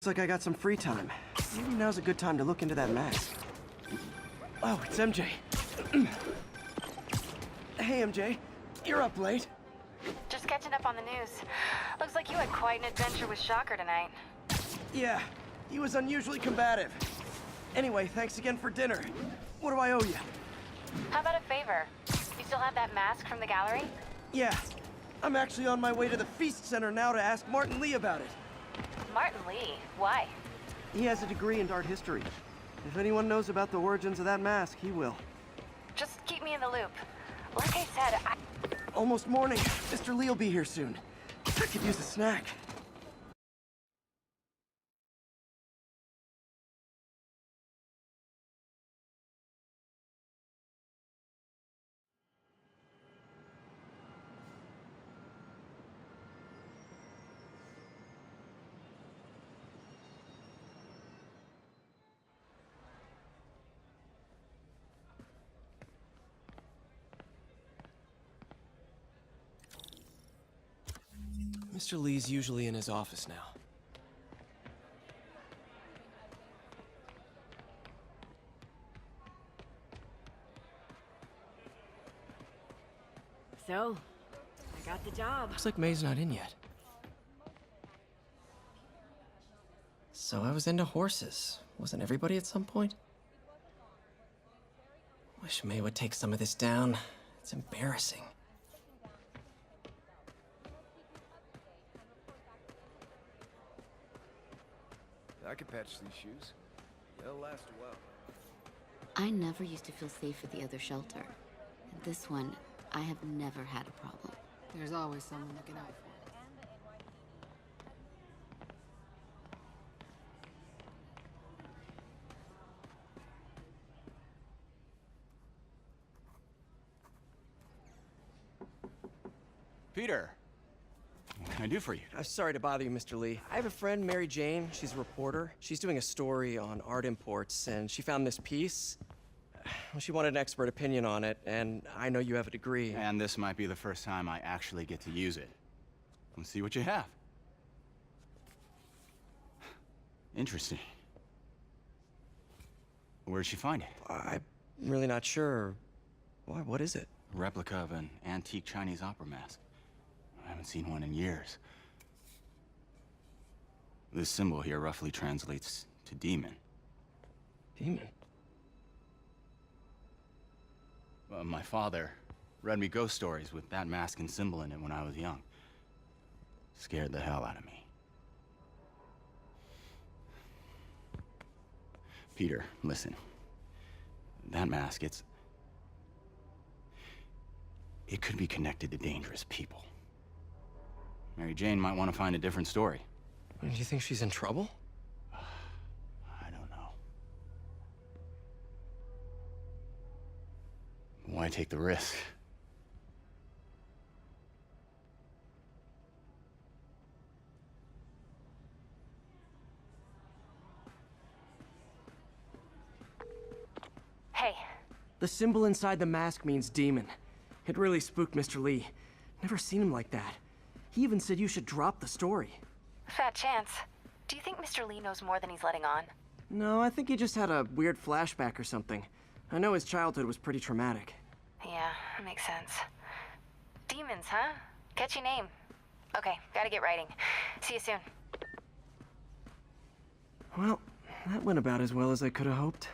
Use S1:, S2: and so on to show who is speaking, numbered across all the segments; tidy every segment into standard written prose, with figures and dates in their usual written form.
S1: Looks like I got some free time. Maybe now's a good time to look into that mask. Oh, it's MJ. Hey, MJ. You're up late.
S2: Just catching up on the news. Looks like you had quite an adventure with Shocker tonight.
S1: Yeah, he was unusually combative. Anyway, thanks again for dinner. What do I owe you?
S2: How about a favor? You still have that mask from the gallery?
S1: Yeah, I'm actually on my way to the Feast Center now to ask Martin Lee about it.
S2: Martin Lee? Why?
S1: He has a degree in art history. If anyone knows about the origins of that mask, he will.
S2: Just keep me in the loop. Like I said,
S1: Almost morning. Mr. Lee will be here soon. I could use a snack. Mr. Lee's usually in his office now.
S3: So, I got the job.
S1: Looks like May's not in yet. So I was into horses. Wasn't everybody at some point? Wish May would take some of this down. It's embarrassing.
S4: I could patch these shoes. They'll last a while.
S5: I never used to feel safe at the other shelter. At this one, I have never had a problem.
S3: There's always someone looking out for
S6: Peter, what can I do for you?
S1: Sorry to bother you, Mr. Lee. I have a friend, Mary Jane. She's a reporter. She's doing a story on art imports, and she found this piece. Well, she wanted an expert opinion on it, and I know you have a degree.
S6: And this might be the first time I actually get to use it. Let's see what you have. Interesting. Where'd she find it?
S1: I'm really not sure. Why, what is it?
S6: A replica of an antique Chinese opera mask. I haven't seen one in years. This symbol here roughly translates to demon.
S1: Demon?
S6: My father read me ghost stories with that mask and symbol in it when I was young. Scared the hell out of me. Peter, listen. That mask, it could be connected to dangerous people. Mary Jane might want to find a different story.
S1: Do you think she's in trouble?
S6: I don't know. Why take the risk?
S2: Hey,
S1: The symbol inside the mask means demon. It really spooked Mr. Lee. Never seen him like that. He even said you should drop the story.
S2: fat chance. Do you think Mr. Lee knows more than he's letting on?
S1: No, I think he just had a weird flashback or something. I know his childhood was pretty traumatic.
S2: Yeah, makes sense. Demons, huh? Catchy name. Okay, gotta get writing. See you soon.
S1: Well, that went about as well as I could have hoped.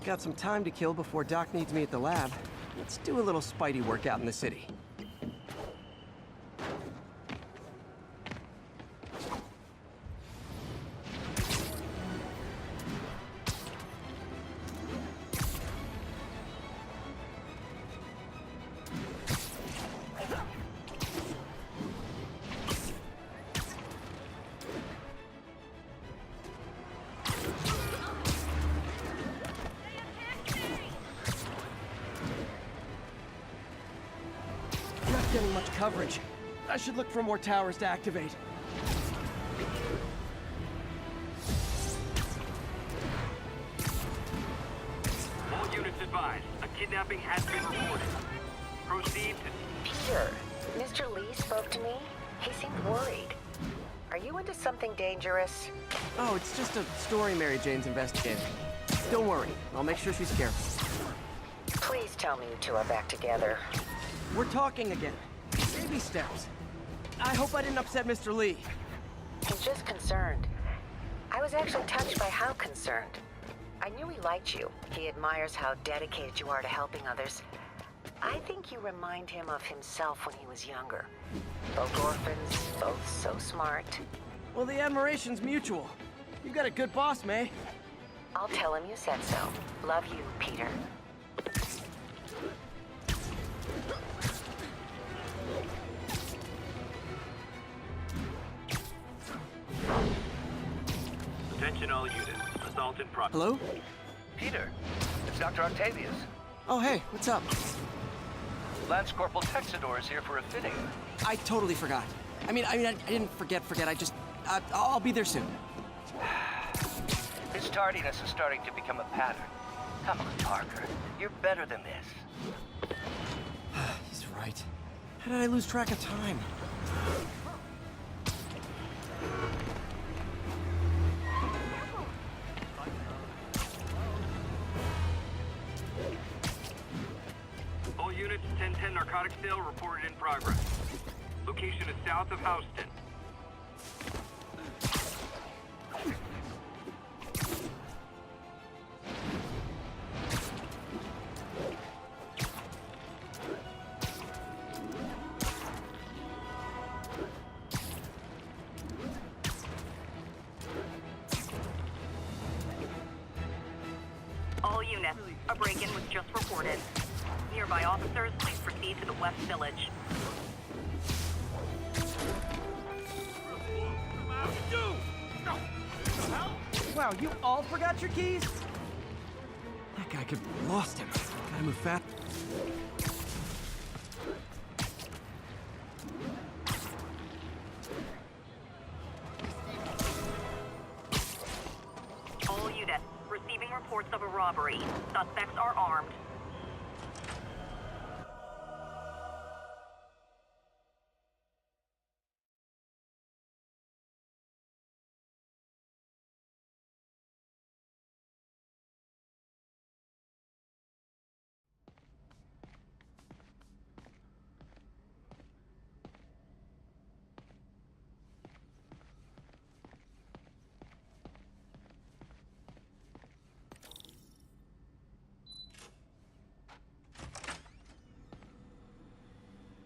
S1: Got some time to kill before Doc needs me at the lab. Let's do a little Spidey workout in the city. much coverage. I should look for more towers to activate.
S7: All units advised. A kidnapping has been reported. Proceed to...
S8: Peter, Mr. Lee spoke to me. He seemed worried. Are you into something dangerous?
S1: Oh, it's just a story Mary Jane's investigating. Don't worry, I'll make sure she's careful.
S8: Please tell me you two are back together.
S1: We're talking again. Baby steps. I hope I didn't upset Mr. Lee.
S8: He's just concerned. I was actually touched by how concerned. I knew he liked you. He admires how dedicated you are to helping others. I think you remind him of himself when he was younger. Both orphans, both so smart.
S1: Well, the admiration's mutual. You got a good boss, May.
S8: I'll tell him you said so. Love you, Peter.
S7: Attention all units. Assault in progress.
S1: Hello?
S9: Peter, it's Dr. Octavius.
S1: Oh, hey, what's up?
S9: Lance Corporal Texador is here for a fitting.
S1: I totally forgot. I didn't forget. I'll be there soon.
S9: His tardiness is starting to become a pattern. Come on, Parker. You're better than this.
S1: He's right. How did I lose track of time?
S7: All units, 1010 narcotics sale reported in progress. Location is south of Houston.
S10: All units, a break-in was just reported. Nearby officers, please proceed to the West Village.
S1: Wow, you all forgot your keys? That guy could have lost him. Gotta move fast.
S10: All units, receiving reports of a robbery. Suspects are armed.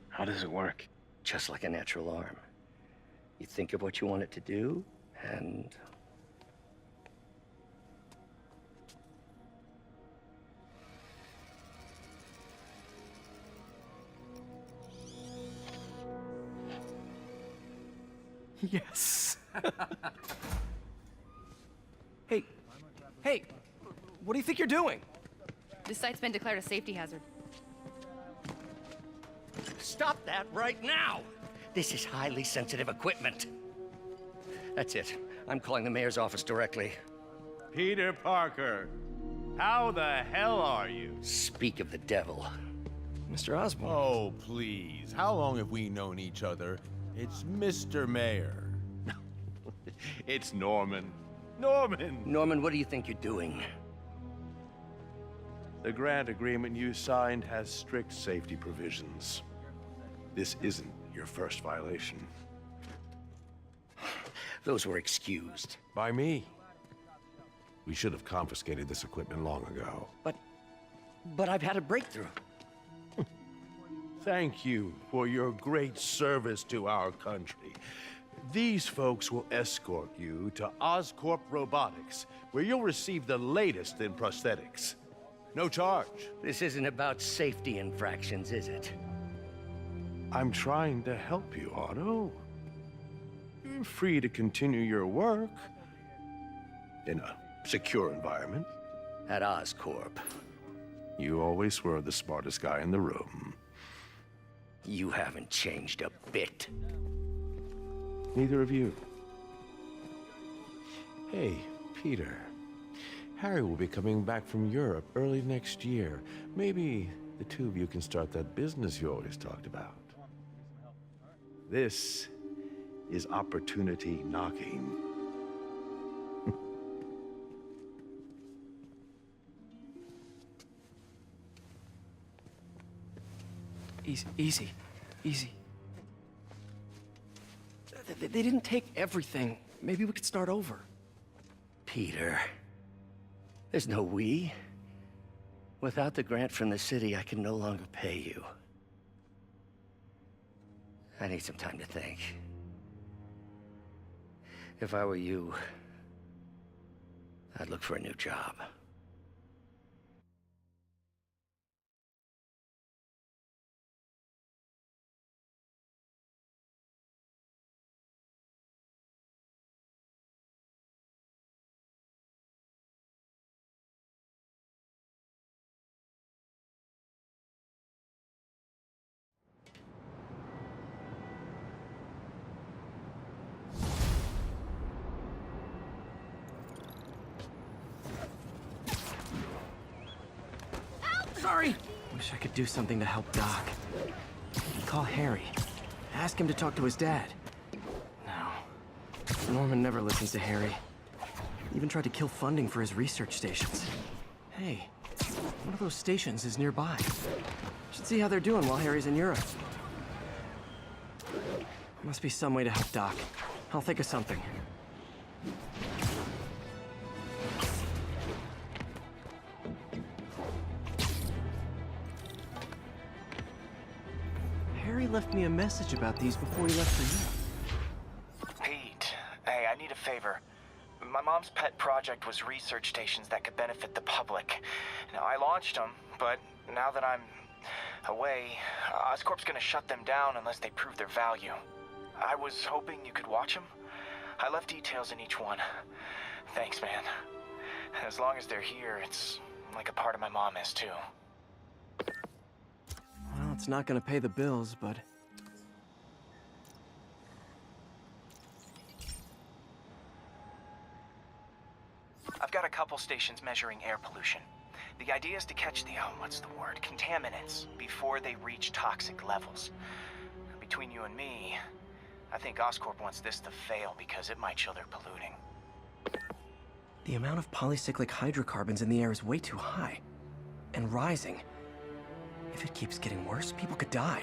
S9: How does it work? Just like a natural arm. You think of what you want it to do, and...
S1: Yes. Hey, what do you think you're doing?
S11: This site's been declared a safety hazard.
S9: Stop that right now! This is highly sensitive equipment. That's it. I'm calling the mayor's office directly.
S12: Peter Parker, how the hell are you?
S9: Speak of the devil.
S1: Mr. Osborn.
S12: Oh, please. How long have we known each other? It's Mr. Mayor. It's Norman. Norman!
S9: Norman, what do you think you're doing?
S12: The grant agreement you signed has strict safety provisions. This isn't your first violation.
S9: Those were excused.
S12: By me. We should have confiscated this equipment long ago.
S9: But I've had a breakthrough.
S12: Thank you for your great service to our country. These folks will escort you to Oscorp Robotics, where you'll receive the latest in prosthetics. No charge.
S9: This isn't about safety infractions, is it?
S12: I'm trying to help you, Otto. You're free to continue your work in a secure environment.
S9: At Oscorp.
S12: You always were the smartest guy in the room.
S9: You haven't changed a bit.
S12: Neither of you. Hey, Peter. Harry will be coming back from Europe early next year. Maybe the two of you can start that business you always talked about. This is opportunity knocking.
S1: Easy. They didn't take everything. Maybe we could start over.
S9: Peter, there's no we. Without the grant from the city, I can no longer pay you. I need some time to think. If I were you, I'd look for a new job.
S1: Sorry! Wish I could do something to help Doc. Call Harry. Ask him to talk to his dad. No. Norman never listens to Harry. Even tried to kill funding for his research stations. Hey, one of those stations is nearby. Should see how they're doing while Harry's in Europe. Must be some way to help Doc. I'll think of something. Harry left me a message about these before he left for you.
S13: Pete, hey, I need a favor. My mom's pet project was research stations that could benefit the public. Now, I launched them, but now that I'm away, Oscorp's gonna shut them down unless they prove their value. I was hoping you could watch them. I left details in each one. Thanks, man. As long as they're here, it's like a part of my mom is, too.
S1: Well, it's not gonna pay the bills, but...
S13: I've got a couple stations measuring air pollution. The idea is to catch the, contaminants before they reach toxic levels. Between you and me, I think Oscorp wants this to fail because it might show they're polluting.
S1: The amount of polycyclic hydrocarbons in the air is way too high. And rising. If it keeps getting worse, people could die.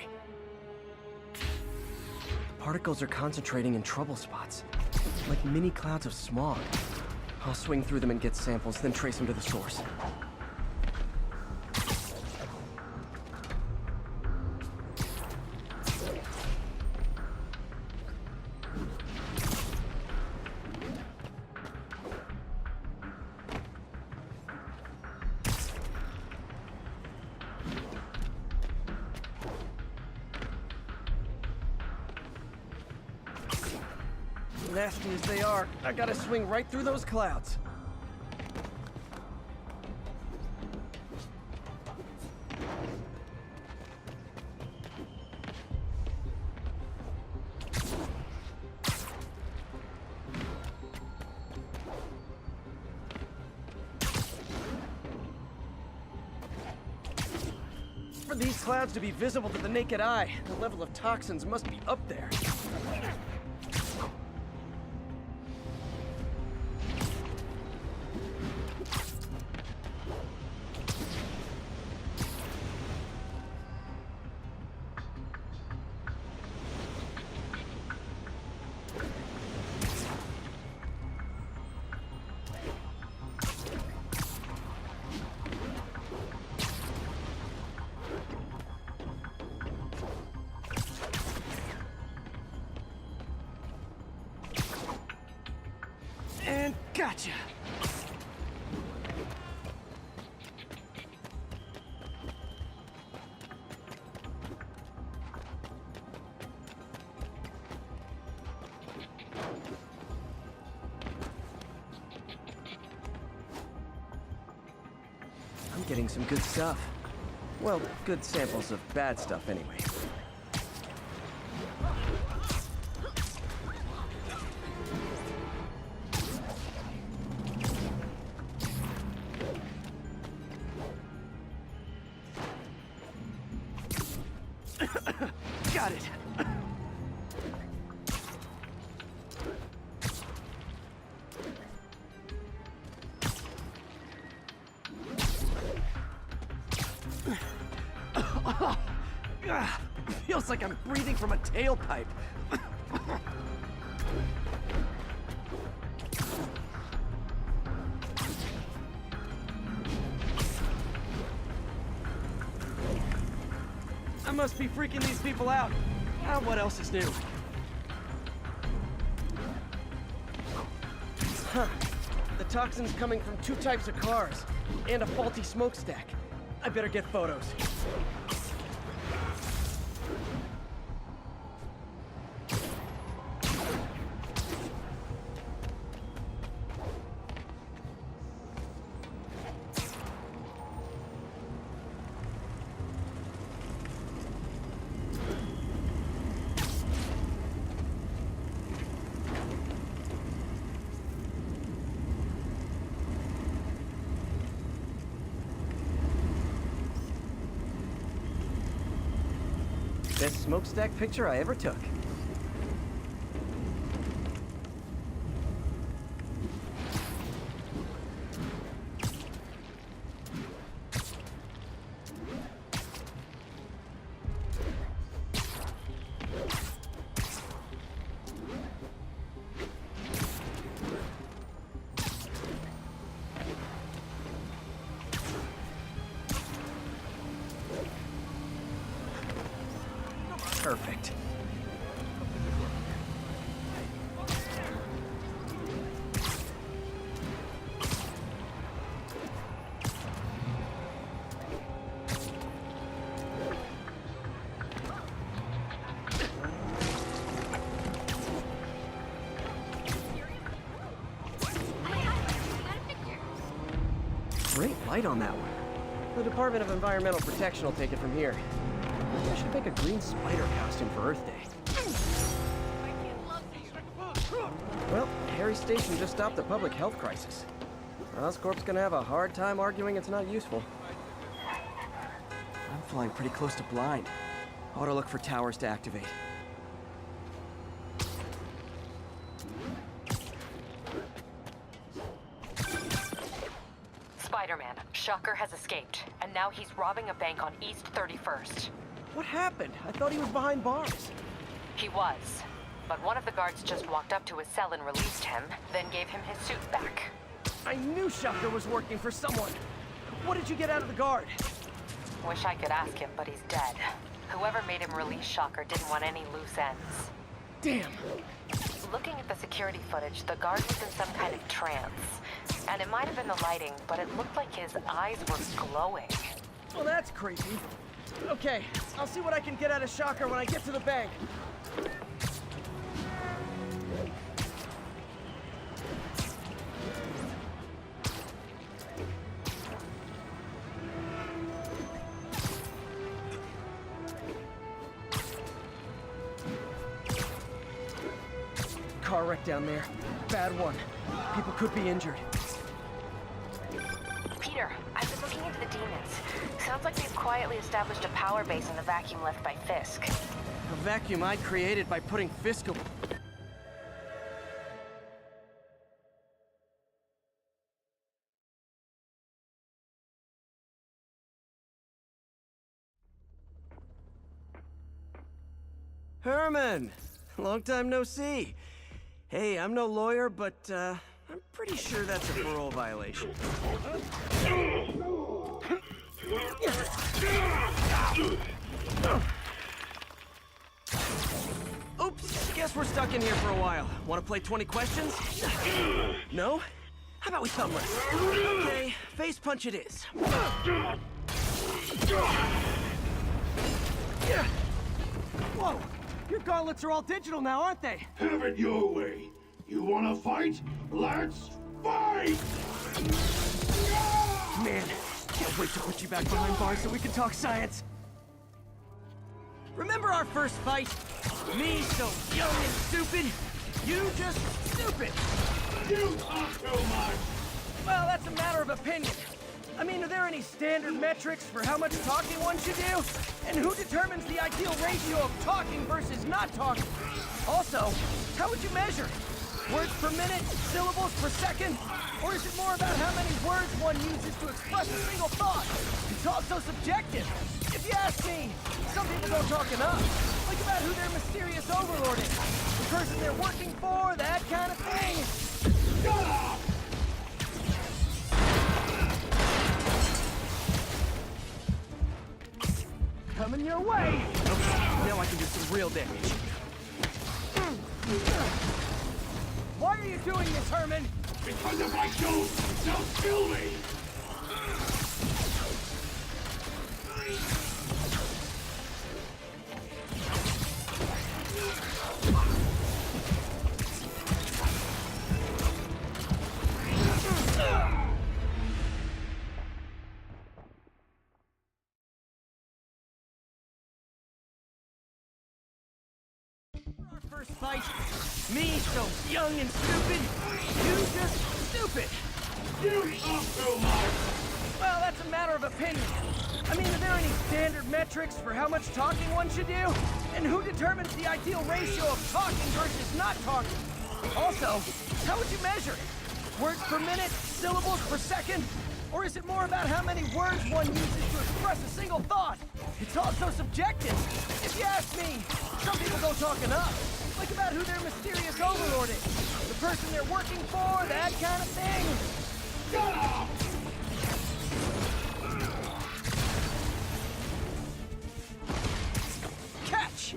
S1: The particles are concentrating in trouble spots, like mini clouds of smog. I'll swing through them and get samples, then trace them to the source. Nasty as they are, I gotta swing right through those clouds. For these clouds to be visible to the naked eye, the level of toxins must be up there. And gotcha! I'm getting some good stuff. Well, good samples of bad stuff anyway. Got it. Feels like I'm breathing from a tailpipe. I must be freaking these people out. What else is new? Huh. The toxin's coming from 2 types of cars, and a faulty smokestack. I better get photos. Best smokestack picture I ever took. Perfect. Great light on that one. The Department of Environmental Protection will take it from here. I should make a green spider costume for Earth Day. Well, Harry Station just stopped a public health crisis. Oscorp's gonna have a hard time arguing it's not useful. I'm flying pretty close to blind. Ought to look for towers to activate.
S14: Spider-Man, Shocker has escaped, and now he's robbing a bank on East 31st.
S1: What happened? I thought he was behind bars.
S14: He was, but one of the guards just walked up to his cell and released him, then gave him his suit back.
S1: I knew Shocker was working for someone. What did you get out of the guard?
S14: Wish I could ask him, but he's dead. Whoever made him release Shocker didn't want any loose ends.
S1: Damn.
S14: Looking at the security footage, the guard was in some kind of trance. And it might have been the lighting, but it looked like his eyes were glowing.
S1: Well, that's creepy. Okay, I'll see what I can get out of Shocker when I get to the bank. Car wreck down there. Bad one. People could be injured.
S2: Peter, I've been looking into the demons. Sounds like they've quietly established a power base in the vacuum left by Fisk.
S1: A vacuum I created by putting Fisk away. Herman! Long time no see. Hey, I'm no lawyer, but I'm pretty sure that's a parole violation. Oops, guess we're stuck in here for a while. Want to play 20 questions? No? How about we thumb wrestle? Okay, face punch it is. Whoa! Your gauntlets are all digital now, aren't they?
S15: Have it your way. You wanna fight? Let's fight!
S1: Man, can't wait to put you back behind bars so we can talk science. Remember our first fight? Me so young and stupid, you just stupid.
S15: You talk too much!
S1: Well, that's a matter of opinion. I mean, are there any standard metrics for how much talking one should do? And who determines the ideal ratio of talking versus not talking? Also, how would you measure? Words per minute, syllables per second? Or is it more about how many words one uses to express a single thought? It's also subjective. If you ask me, some people don't talk enough. Think about who their mysterious overlord is. The person they're working for, that kind of thing. Shut up! Coming your way! Okay, now I can do some real damage. Why are you doing this, Herman?
S15: Because if I don't, they'll kill me!
S1: Our first fight, me so young and stupid, you just stupid.
S15: You talk too much!
S1: Well, that's a matter of opinion. I mean, are there any standard metrics for how much talking one should do? And who determines the ideal ratio of talking versus not talking? Also, how would you measure it? Words per minute, syllables per second? Or is it more about how many words one uses to express a single thought? It's also subjective. If you ask me, some people don't talk enough. Think about who their mysterious overlord is. The person they're working for, that kind of thing.
S15: Shut up!
S1: Catch!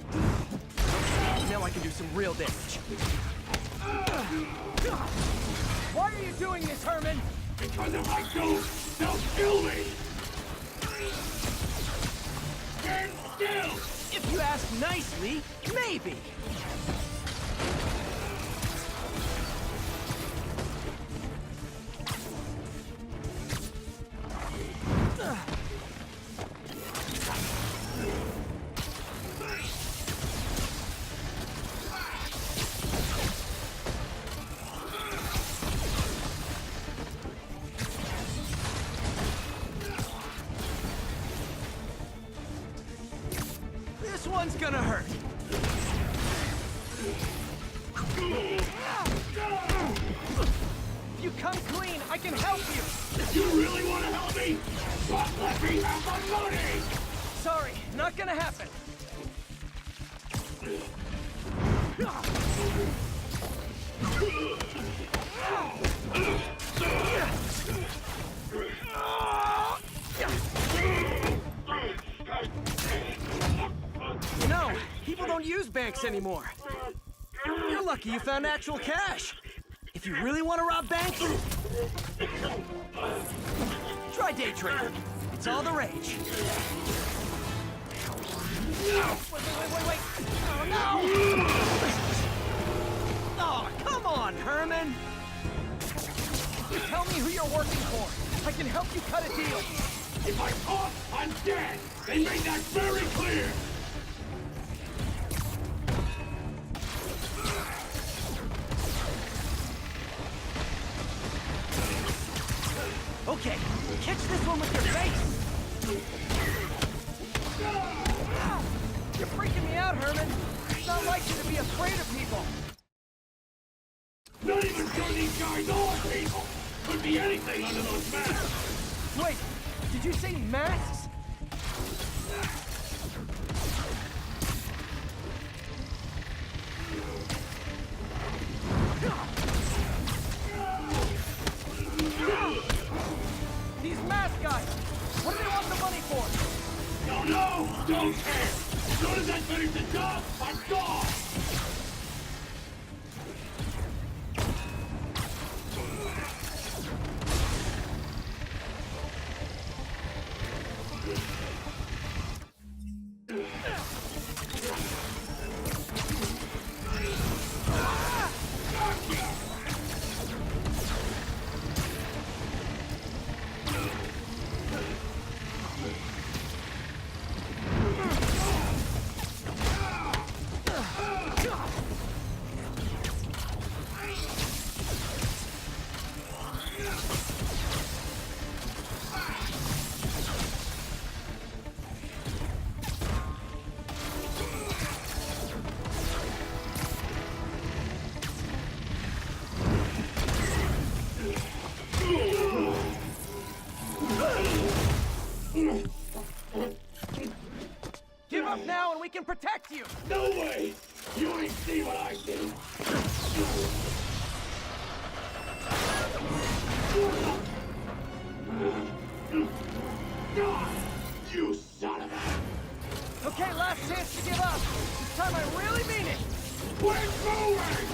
S1: Now I can do some real damage. Why are you doing this, Herman?
S15: Because if I don't, they'll kill me! Stand still!
S1: If you ask nicely, maybe. This one's gonna hurt. If you come clean, I can help you.
S15: If you really want to help me, just let me have my money!
S1: Sorry, not gonna happen. You know, people don't use banks anymore. You're lucky you found actual cash. If you really want to rob banks, try day trading. It's all the rage. Wait. Oh, no! Oh, come on, Herman! You tell me who you're working for. I can help you cut a deal.
S15: If I talk, I'm dead! They made that very clear!
S1: Okay, catch this one with your face! You're freaking me out, Herman. It's not like you to be afraid of people.
S15: Not even sure these guys are people! Could be anything under those masks!
S1: Wait, did you say masks? These mask guys, what do they want the money for?
S15: Don't know! Don't care! As soon as I finish the job, I'm gone!
S1: can protect you!
S15: No way! You ain't see what I see! You son of a...
S1: Okay, last chance to give up. This time I really mean it.
S15: We're moving!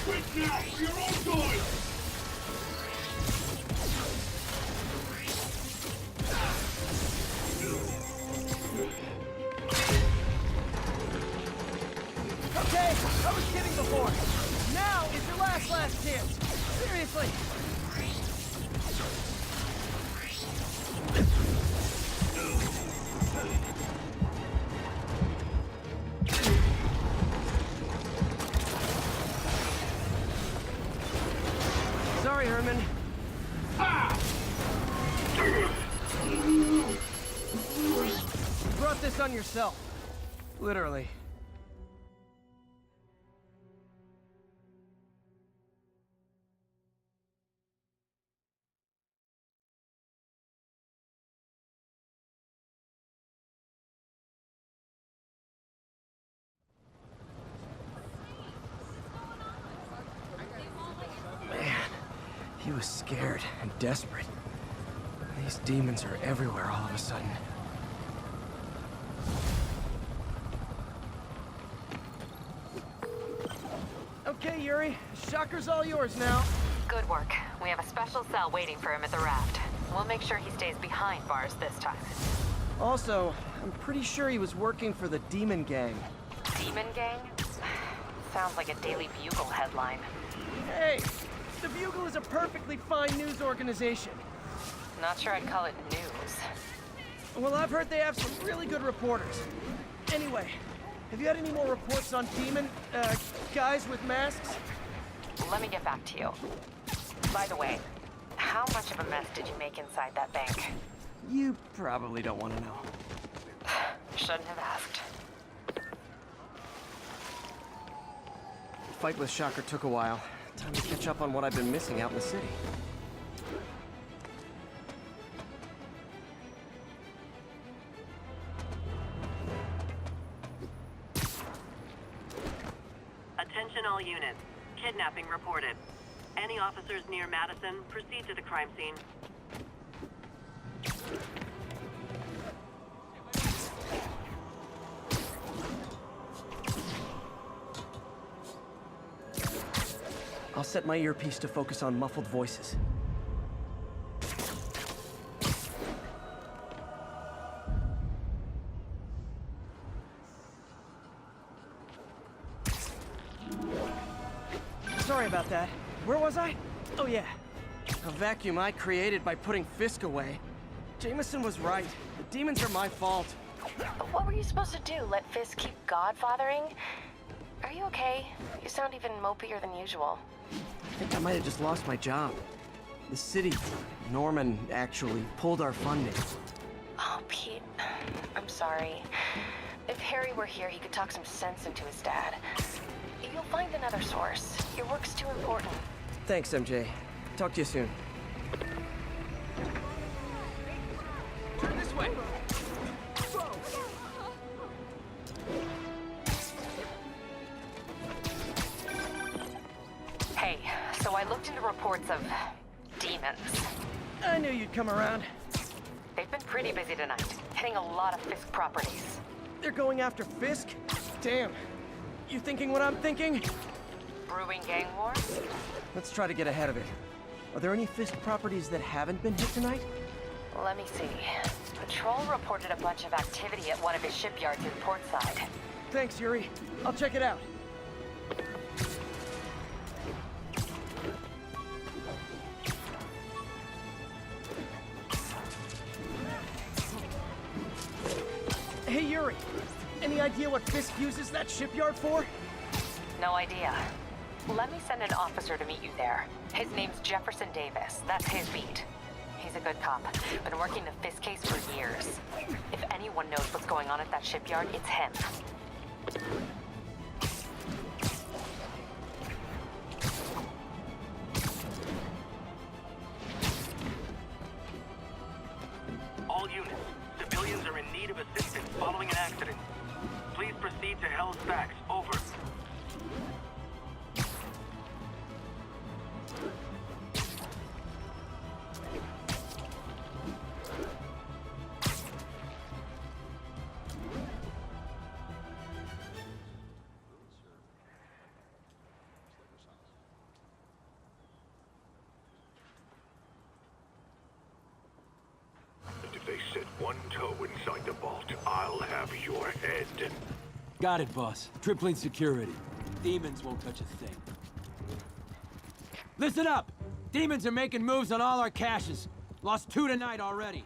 S15: Quit now, for your own good!
S1: Okay, I was kidding before. Now is your last chance. Seriously. Sorry, Herman. You brought this on yourself. Literally. He was scared and desperate. These demons are everywhere all of a sudden. Okay, Yuri. Shocker's all yours now.
S14: Good work. We have a special cell waiting for him at the raft. We'll make sure he stays behind bars this time.
S1: Also, I'm pretty sure he was working for the Demon Gang.
S14: Demon Gang? Sounds like a Daily Bugle headline.
S1: Hey! The Bugle is a perfectly fine news organization.
S14: Not sure I'd call it news.
S1: Well, I've heard they have some really good reporters. Anyway, have you had any more reports on demon, guys with masks?
S14: Let me get back to you. By the way, how much of a mess did you make inside that bank?
S1: You probably don't want to know.
S14: Shouldn't have asked.
S1: The fight with Shocker took a while. Time to catch up on what I've been missing out in the city.
S10: Attention all units. Kidnapping reported. Any officers near Madison, proceed to the crime scene.
S1: I'll set my earpiece to focus on muffled voices. Sorry about that. Where was I? Oh yeah. A vacuum I created by putting Fisk away. Jameson was right. The demons are my fault.
S14: But what were you supposed to do? Let Fisk keep godfathering? Are you okay? You sound even mopier than usual.
S1: I think I might have just lost my job. The city, Norman, actually, pulled our funding.
S14: Oh, Pete. I'm sorry. If Harry were here, he could talk some sense into his dad. You'll find another source. Your work's too important.
S1: Thanks, MJ. Talk to you soon. Turn this way.
S14: Hey, so I looked into reports of demons.
S1: I knew you'd come around.
S14: They've been pretty busy tonight, hitting a lot of Fisk properties.
S1: They're going after Fisk? Damn. You thinking what I'm thinking?
S14: Brewing gang wars?
S1: Let's try to get ahead of it. Are there any Fisk properties that haven't been hit tonight?
S14: Let me see. Patrol reported a bunch of activity at one of his shipyards in Portside.
S1: Thanks, Yuri. I'll check it out. Hey, Yuri. Any idea what Fisk uses that shipyard for?
S14: No idea. Let me send an officer to meet you there. His name's Jefferson Davis. That's his beat. He's a good cop. Been working the Fisk case for years. If anyone knows what's going on at that shipyard, it's him.
S7: All units, civilians are in need of assistance following an accident. Please proceed to Hell's Backs. Over.
S15: If they set one toe inside the vault, I'll have your head.
S16: Got it, boss. Tripling security. Demons won't touch a thing. Listen up! Demons are making moves on all our caches. Lost 2 tonight already.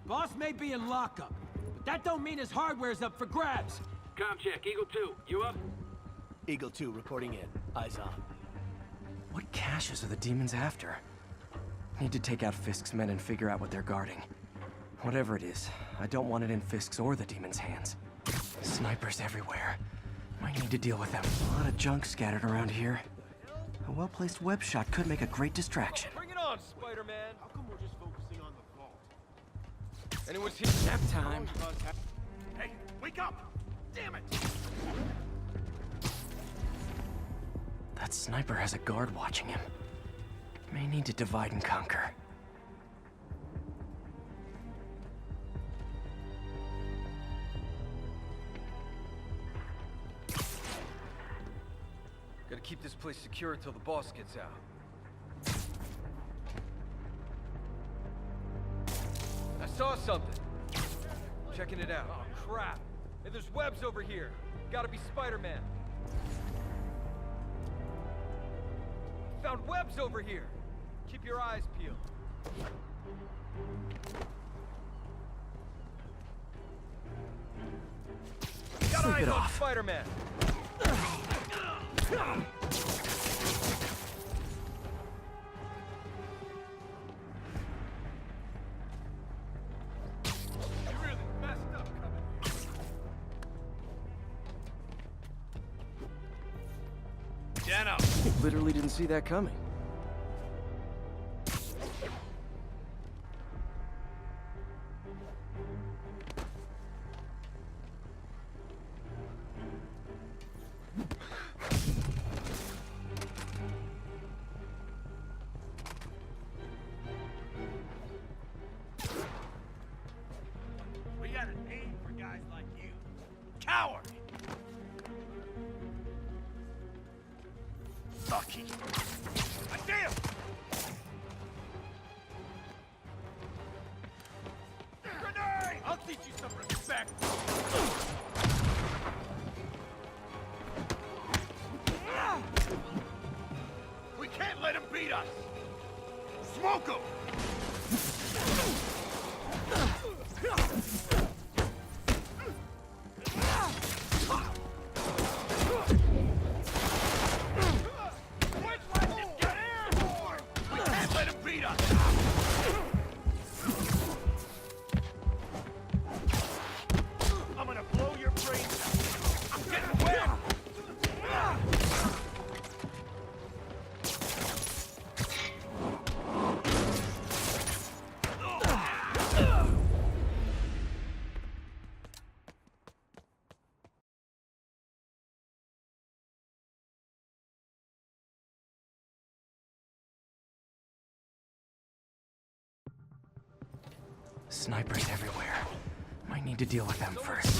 S16: Boss may be in lockup, but that don't mean his hardware's up for grabs.
S7: Com check, Eagle 2, you up?
S1: Eagle 2 reporting in. Eyes on.
S17: What caches are the demons after? Need to take out Fisk's men and figure out what they're guarding. Whatever it is, I don't want it in Fisk's or the demons' hands. Snipers everywhere. Might need to deal with them. A lot of junk scattered around here. A well-placed web shot could make a great distraction.
S4: Bring it on, Spider-Man! How come we're just focusing on the vault? Anyone's here?
S17: Nap time.
S15: Hey, wake up! Damn it!
S17: That sniper has a guard watching him. May need to divide and conquer.
S4: Gotta keep this place secure until the boss gets out. I saw something. Checking it out. Oh, crap. Hey, there's webs over here. Gotta be Spider-Man. Found webs over here. Keep your eyes peeled. Got
S17: Sleep
S4: eyes
S17: it
S4: on
S17: off.
S4: Spider-Man. You really messed up coming here. Dano!
S17: Literally didn't see that coming.
S15: We got a name for guys like you. Coward! Lucky. Damn! Grenade! I'll teach you some respect. We can't let him beat us. Smoke him! We can't let him beat us! I'm gonna blow your brains out. I'm getting wet!
S17: Snipers everywhere. Might need to deal with them first.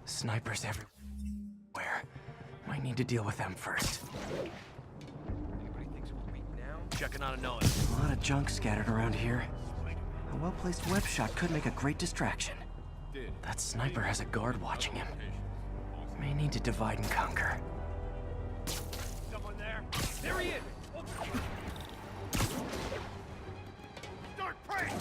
S17: Snipers everywhere. Might need to deal with them first.
S4: Anybody thinks we're weak now?
S15: Checking on a noise.
S17: A lot of junk scattered around here. A well-placed web shot could make a great distraction. That sniper has a guard watching him. May need to divide and conquer.
S15: Someone there?
S4: There he is!
S15: Start praying!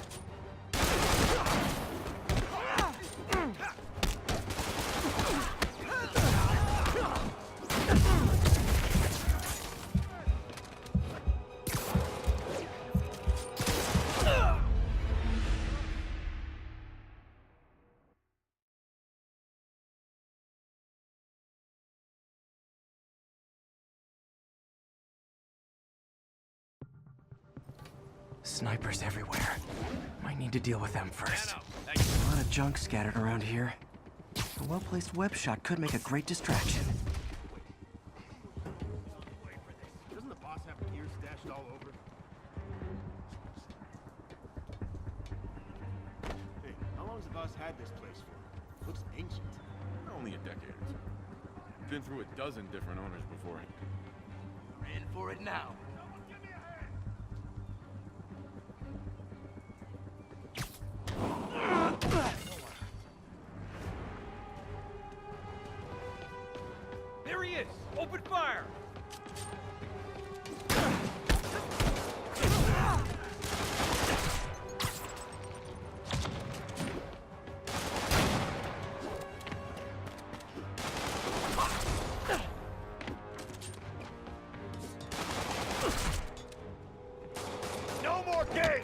S17: Snipers everywhere. Might need to deal with them first. A lot of junk scattered around here. A well-placed web shot could make a great distraction.
S12: Doesn't the boss have gear stashed all over? Hey, how long has the boss had this place for? Looks ancient.
S18: Only a decade or two. Been through a dozen different owners before.
S1: We're in for it now.
S4: There he is! Open fire!
S12: No more games!